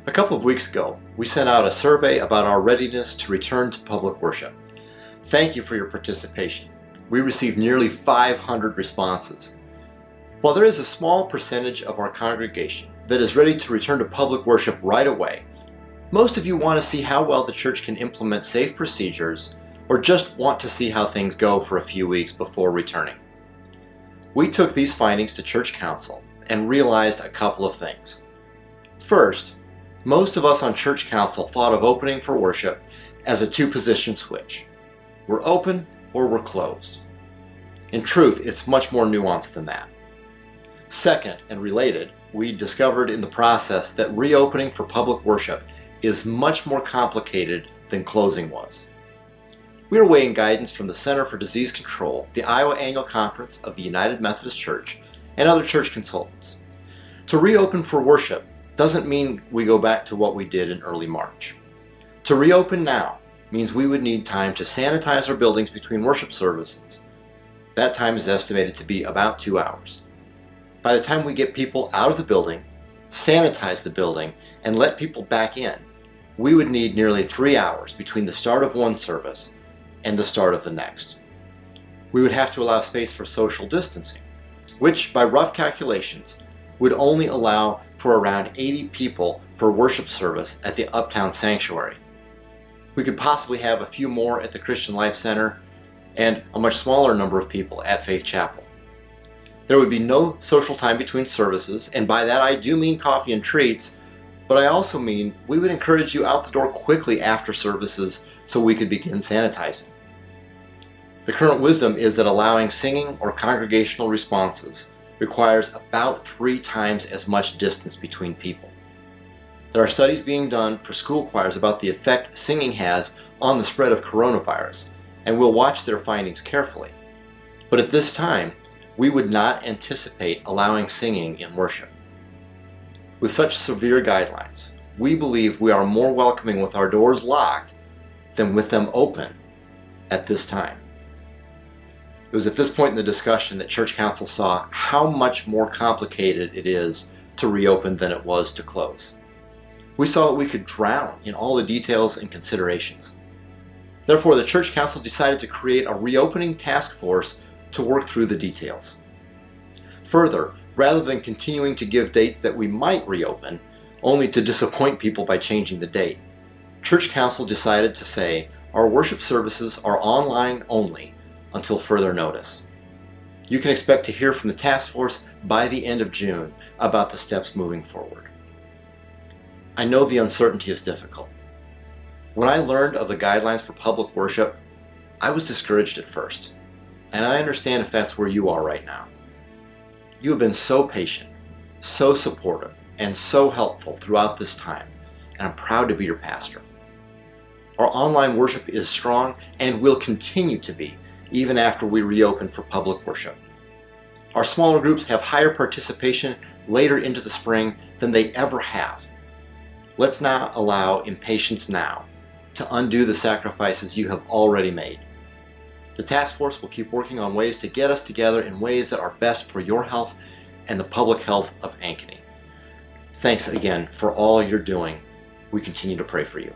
A couple of weeks ago, we sent out a survey about our readiness to return to public worship. Thank you for your participation. We received nearly 500 responses. While there is a small percentage of our congregation that is ready to return to public worship right away, most of you want to see how well the church can implement safe procedures or just want to see how things go for a few weeks before returning. We took these findings to Church Council and realized a couple of things. First, most of us on Church Council thought of opening for worship as a two-position switch. We're open or we're closed. In truth, it's much more nuanced than that. Second, and related, we discovered in the process that reopening for public worship is much more complicated than closing was. We are awaiting guidance from the Center for Disease Control, the Iowa Annual Conference of the United Methodist Church, and other church consultants. To reopen for worship doesn't mean we go back to what we did in early March. To reopen now means we would need time to sanitize our buildings between worship services. That time is estimated to be about 2 hours. By the time we get people out of the building, sanitize the building, and let people back in, we would need nearly 3 hours between the start of one service and the start of the next. We would have to allow space for social distancing, which by rough calculations would only allow for around 80 people per worship service at the Uptown Sanctuary. We could possibly have a few more at the Christian Life Center and a much smaller number of people at Faith Chapel. There would be no social time between services, and by that I do mean coffee and treats, but I also mean we would encourage you out the door quickly after services so we could begin sanitizing. The current wisdom is that allowing singing or congregational responses requires about 3 times as much distance between people. There are studies being done for school choirs about the effect singing has on the spread of coronavirus, and we'll watch their findings carefully. But at this time, we would not anticipate allowing singing in worship. With such severe guidelines, we believe we are more welcoming with our doors locked than with them open at this time. It was at this point in the discussion that Church Council saw how much more complicated it is to reopen than it was to close. We saw that we could drown in all the details and considerations. Therefore, the Church Council decided to create a reopening task force to work through the details. Further, rather than continuing to give dates that we might reopen, only to disappoint people by changing the date, Church Council decided to say our worship services are online only until further notice. You can expect to hear from the task force by the end of June about the steps moving forward. I know the uncertainty is difficult. When I learned of the guidelines for public worship, I was discouraged at first, and I understand if that's where you are right now. You have been so patient, so supportive, and so helpful throughout this time, and I'm proud to be your pastor. Our online worship is strong and will continue to be even after we reopen for public worship. Our smaller groups have higher participation later into the spring than they ever have. Let's not allow impatience now to undo the sacrifices you have already made. The task force will keep working on ways to get us together in ways that are best for your health and the public health of Ankeny. Thanks again for all you're doing. We continue to pray for you.